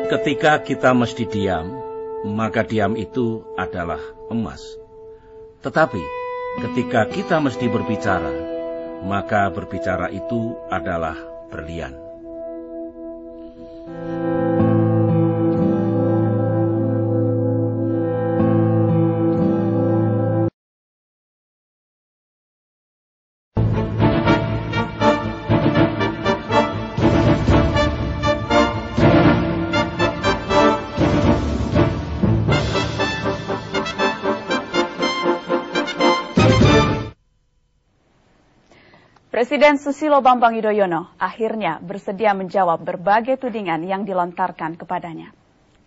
Ketika kita mesti diam, maka diam itu adalah emas. Tetapi ketika kita mesti berbicara, maka berbicara itu adalah berlian. Presiden Susilo Bambang Yudhoyono akhirnya bersedia menjawab berbagai tudingan yang dilontarkan kepadanya.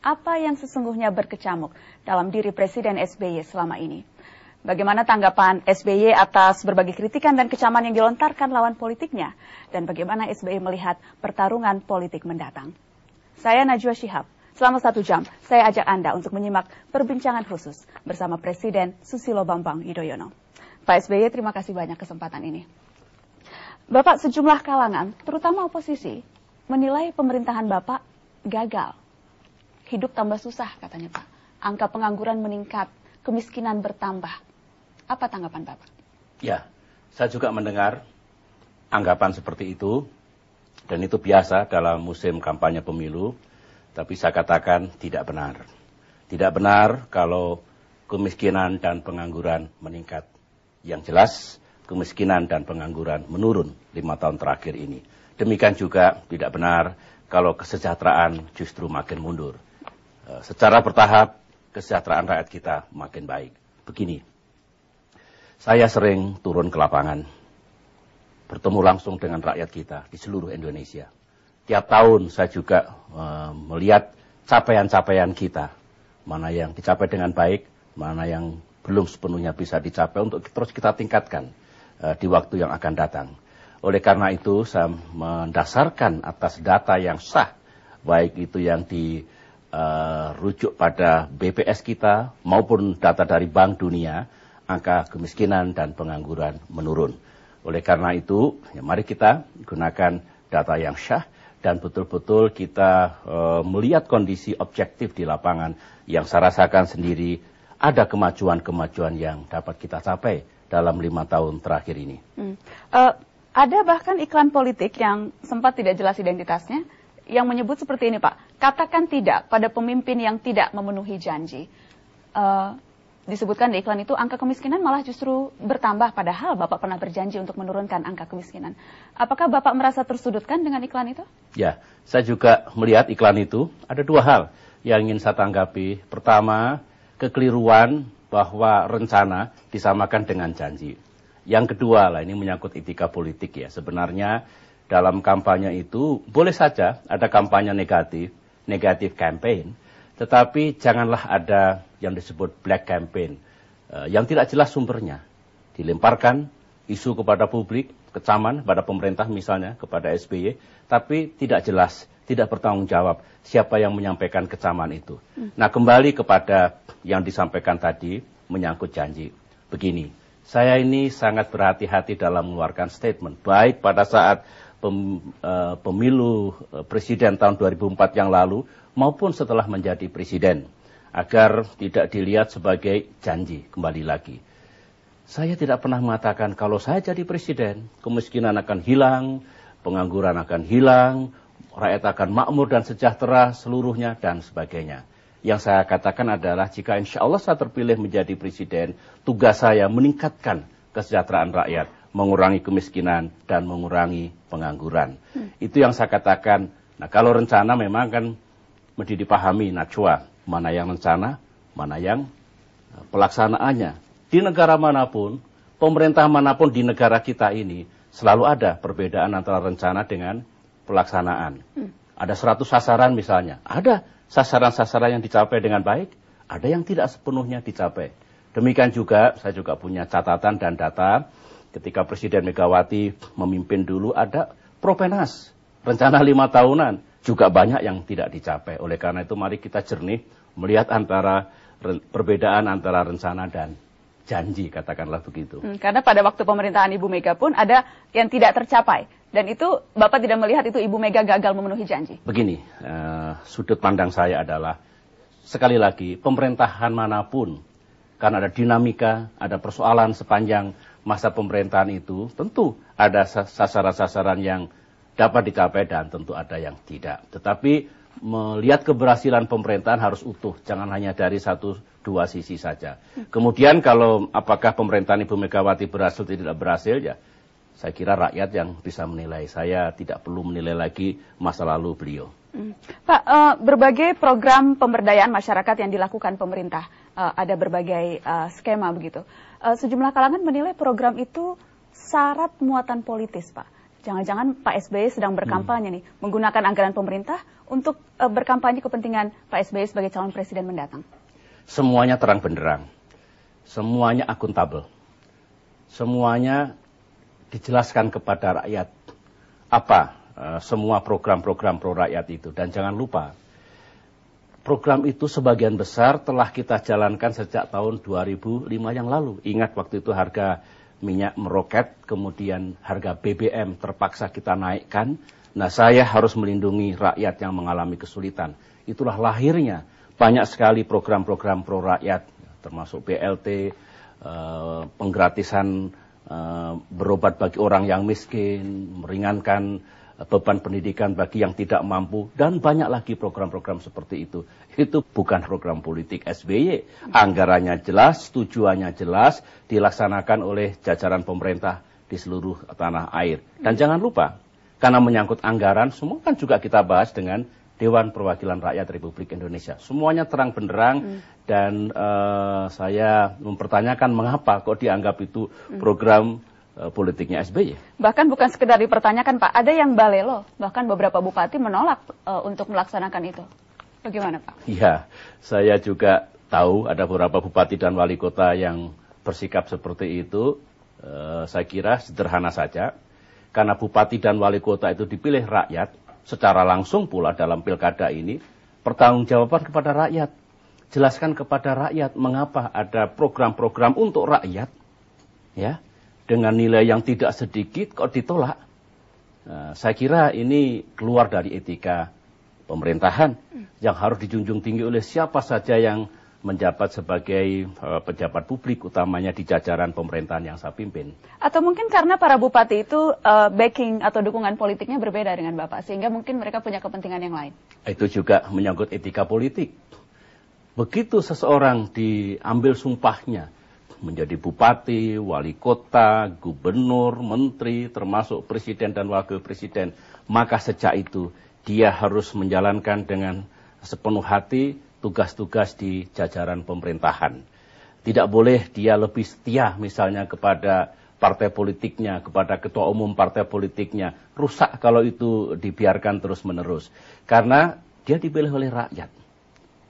Apa yang sesungguhnya berkecamuk dalam diri Presiden SBY selama ini? Bagaimana tanggapan SBY atas berbagai kritikan dan kecaman yang dilontarkan lawan politiknya? Dan bagaimana SBY melihat pertarungan politik mendatang? Saya Najwa Shihab. Selama 1 jam, saya ajak Anda untuk menyimak perbincangan khusus bersama Presiden Susilo Bambang Yudhoyono. Pak SBY, terima kasih banyak kesempatan ini. Bapak, sejumlah kalangan, terutama oposisi, menilai pemerintahan Bapak gagal. Hidup tambah susah, katanya Pak. Angka pengangguran meningkat, kemiskinan bertambah. Apa tanggapan Bapak? Ya, saya juga mendengar anggapan seperti itu, dan itu biasa dalam musim kampanye pemilu, tapi saya katakan tidak benar. Tidak benar kalau kemiskinan dan pengangguran meningkat. Yang jelas, kemiskinan dan pengangguran menurun 5 tahun terakhir ini. Demikian juga tidak benar kalau kesejahteraan justru makin mundur. Secara bertahap, kesejahteraan rakyat kita makin baik. Begini, saya sering turun ke lapangan, bertemu langsung dengan rakyat kita di seluruh Indonesia. Tiap tahun saya juga melihat capaian-capaian kita, mana yang dicapai dengan baik, mana yang belum sepenuhnya bisa dicapai untuk terus kita tingkatkan di waktu yang akan datang. Oleh karena itu, saya mendasarkan atas data yang sah, baik itu yang dirujuk pada BPS kita maupun data dari Bank Dunia, angka kemiskinan dan pengangguran menurun. Oleh karena itu, ya mari kita gunakan data yang sah dan betul-betul kita melihat kondisi objektif di lapangan yang saya rasakan sendiri ada kemajuan-kemajuan yang dapat kita capai dalam 5 tahun terakhir ini. Ada bahkan iklan politik yang sempat tidak jelas identitasnya, yang menyebut seperti ini, Pak. Katakan tidak pada pemimpin yang tidak memenuhi janji. Disebutkan di iklan itu angka kemiskinan malah justru bertambah, padahal Bapak pernah berjanji untuk menurunkan angka kemiskinan. Apakah Bapak merasa tersudutkan dengan iklan itu? Ya, saya juga melihat iklan itu. Ada 2 hal yang ingin saya tanggapi. Pertama, kekeliruan bahwa rencana disamakan dengan janji. Yang kedua lah, ini menyangkut etika politik ya. Sebenarnya dalam kampanye itu boleh saja ada kampanye negatif campaign, tetapi janganlah ada yang disebut black campaign, yang tidak jelas sumbernya. Dilemparkan isu kepada publik, kecaman pada pemerintah misalnya, kepada SBY, tapi tidak jelas, tidak bertanggung jawab siapa yang menyampaikan kecaman itu. Nah, kembali kepada yang disampaikan tadi menyangkut janji. Begini, saya ini sangat berhati-hati dalam mengeluarkan statement, baik pada saat pemilu presiden tahun 2004 yang lalu maupun setelah menjadi presiden, agar tidak dilihat sebagai janji. Kembali lagi, saya tidak pernah mengatakan kalau saya jadi presiden, kemiskinan akan hilang, pengangguran akan hilang, rakyat akan makmur dan sejahtera seluruhnya, dan sebagainya. Yang saya katakan adalah jika insya Allah saya terpilih menjadi presiden, tugas saya meningkatkan kesejahteraan rakyat, mengurangi kemiskinan, dan mengurangi pengangguran. Itu yang saya katakan. Nah, kalau rencana memang kan mesti dipahami, Najwa, mana yang rencana, mana yang pelaksanaannya. Di negara manapun, pemerintah manapun di negara kita ini, selalu ada perbedaan antara rencana dengan pelaksanaan. Ada 100 sasaran misalnya, ada sasaran-sasaran yang dicapai dengan baik, ada yang tidak sepenuhnya dicapai. Demikian juga, saya juga punya catatan dan data, ketika Presiden Megawati memimpin dulu ada Propenas, rencana 5 tahunan, juga banyak yang tidak dicapai. Oleh karena itu mari kita jernih melihat antara perbedaan antara rencana dan janji, katakanlah begitu. Karena pada waktu pemerintahan Ibu Mega pun ada yang tidak tercapai. Dan itu Bapak tidak melihat itu Ibu Mega gagal memenuhi janji? Begini, sudut pandang saya adalah, sekali lagi, pemerintahan manapun, karena ada dinamika, ada persoalan sepanjang masa pemerintahan itu, tentu ada sasaran-sasaran yang dapat dicapai dan tentu ada yang tidak. Tetapi melihat keberhasilan pemerintahan harus utuh, jangan hanya dari satu dua sisi saja. Kemudian kalau apakah pemerintahan Ibu Megawati berhasil tidak berhasil, ya saya kira rakyat yang bisa menilai. Saya tidak perlu menilai lagi masa lalu beliau. Pak, berbagai program pemberdayaan masyarakat yang dilakukan pemerintah, ada berbagai skema begitu. Sejumlah kalangan menilai program itu syarat muatan politis, Pak. Jangan-jangan Pak SBY sedang berkampanye nih, menggunakan anggaran pemerintah untuk berkampanye kepentingan Pak SBY sebagai calon presiden mendatang. Semuanya terang benderang, semuanya akuntabel, semuanya dijelaskan kepada rakyat apa semua program-program pro rakyat itu. Dan jangan lupa, program itu sebagian besar telah kita jalankan sejak tahun 2005 yang lalu. Ingat waktu itu harga minyak meroket, kemudian harga BBM terpaksa kita naikkan. Nah, saya harus melindungi rakyat yang mengalami kesulitan. Itulah lahirnya banyak sekali program-program pro rakyat, termasuk BLT, penggratisan berobat bagi orang yang miskin, meringankan beban pendidikan bagi yang tidak mampu, dan banyak lagi program-program seperti itu. Itu bukan program politik SBY. Anggarannya jelas, tujuannya jelas, dilaksanakan oleh jajaran pemerintah di seluruh tanah air. Dan jangan lupa, karena menyangkut anggaran, semua kan juga kita bahas dengan Dewan Perwakilan Rakyat Republik Indonesia. Semuanya terang benderang, dan saya mempertanyakan mengapa kok dianggap itu program politiknya SBY. Bahkan bukan sekedar dipertanyakan, Pak, ada yang balelo, bahkan beberapa bupati menolak untuk melaksanakan itu. Bagaimana, Pak? Iya, saya juga tahu ada beberapa bupati dan wali kota yang bersikap seperti itu. Saya kira sederhana saja, karena bupati dan wali kota itu dipilih rakyat secara langsung pula dalam pilkada ini, pertanggungjawaban kepada rakyat. Jelaskan kepada rakyat mengapa ada program-program untuk rakyat, ya, dengan nilai yang tidak sedikit kok ditolak. Saya kira ini keluar dari etika pemerintahan yang harus dijunjung tinggi oleh siapa saja yang menjabat sebagai pejabat publik, utamanya di jajaran pemerintahan yang saya pimpin. Atau mungkin karena para bupati itu backing atau dukungan politiknya berbeda dengan Bapak, sehingga mungkin mereka punya kepentingan yang lain. Itu juga menyangkut etika politik. Begitu seseorang diambil sumpahnya menjadi bupati, wali kota, gubernur, menteri, termasuk presiden dan wakil presiden, maka sejak itu dia harus menjalankan dengan sepenuh hati tugas-tugas di jajaran pemerintahan. Tidak boleh dia lebih setia misalnya kepada partai politiknya, kepada ketua umum partai politiknya. Rusak kalau itu dibiarkan terus-menerus. Karena dia dipilih oleh rakyat.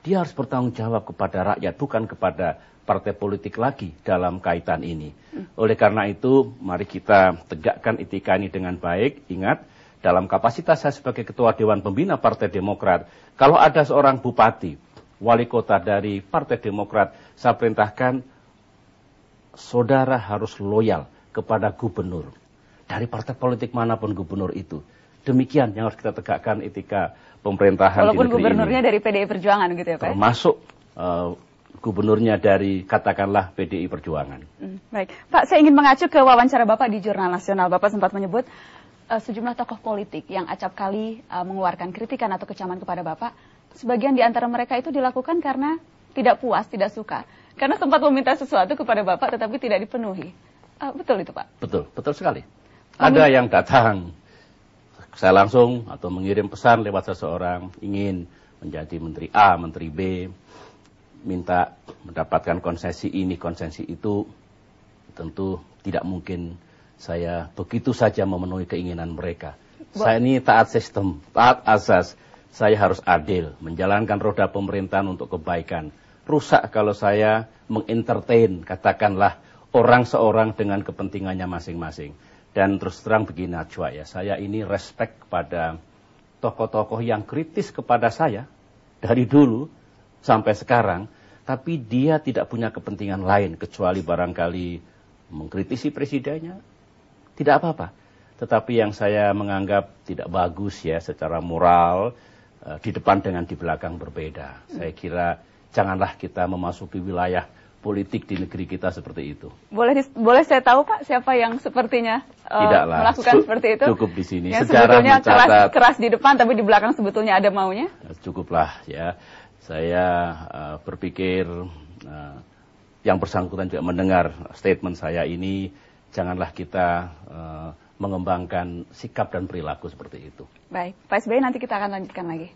Dia harus bertanggung jawab kepada rakyat, bukan kepada partai politik lagi dalam kaitan ini. Oleh karena itu, mari kita tegakkan etika ini dengan baik. Ingat, dalam kapasitas saya sebagai Ketua Dewan Pembina Partai Demokrat, kalau ada seorang bupati, wali kota dari Partai Demokrat, saya perintahkan saudara harus loyal kepada gubernur. Dari partai politik manapun gubernur itu. Demikian yang harus kita tegakkan etika pemerintahan di negeri ini. Walaupun gubernurnya dari PDI Perjuangan gitu ya Pak? Termasuk gubernurnya dari katakanlah PDI Perjuangan. Baik, Pak, saya ingin mengacu ke wawancara Bapak di Jurnal Nasional. Bapak sempat menyebut sejumlah tokoh politik yang acap kali mengeluarkan kritikan atau kecaman kepada Bapak. Sebagian di antara mereka itu dilakukan karena tidak puas, tidak suka. Karena sempat meminta sesuatu kepada Bapak tetapi tidak dipenuhi. Betul itu Pak? Betul, betul sekali. Ada yang datang, saya langsung atau mengirim pesan lewat seseorang, ingin menjadi Menteri A, Menteri B, minta mendapatkan konsesi ini, konsesi itu. Tentu tidak mungkin saya begitu saja memenuhi keinginan mereka. Saya ini taat sistem, taat asas. Saya harus adil, menjalankan roda pemerintahan untuk kebaikan. Rusak kalau saya mengentertain, katakanlah, orang seorang dengan kepentingannya masing-masing. Dan terus terang begini Najwa ya, saya ini respect kepada tokoh-tokoh yang kritis kepada saya dari dulu sampai sekarang. tapi dia tidak punya kepentingan lain kecuali barangkali mengkritisi presidennya, tidak apa-apa. Tetapi yang saya menganggap tidak bagus ya secara moral, di depan dengan di belakang berbeda. Saya kira janganlah kita memasuki wilayah politik di negeri kita seperti itu. Boleh saya tahu Pak siapa yang sepertinya melakukan seperti itu? Cukup di sini. Yang sebetulnya keras di depan tapi di belakang sebetulnya ada maunya? Cukuplah ya. Saya berpikir yang bersangkutan juga mendengar statement saya ini, janganlah kita mengembangkan sikap dan perilaku seperti itu. Baik, Pak SBY nanti kita akan lanjutkan lagi.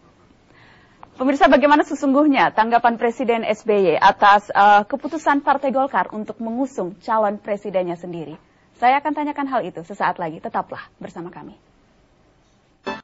Pemirsa, bagaimana sesungguhnya tanggapan Presiden SBY atas keputusan Partai Golkar untuk mengusung calon presidennya sendiri? Saya akan tanyakan hal itu sesaat lagi. Tetaplah bersama kami.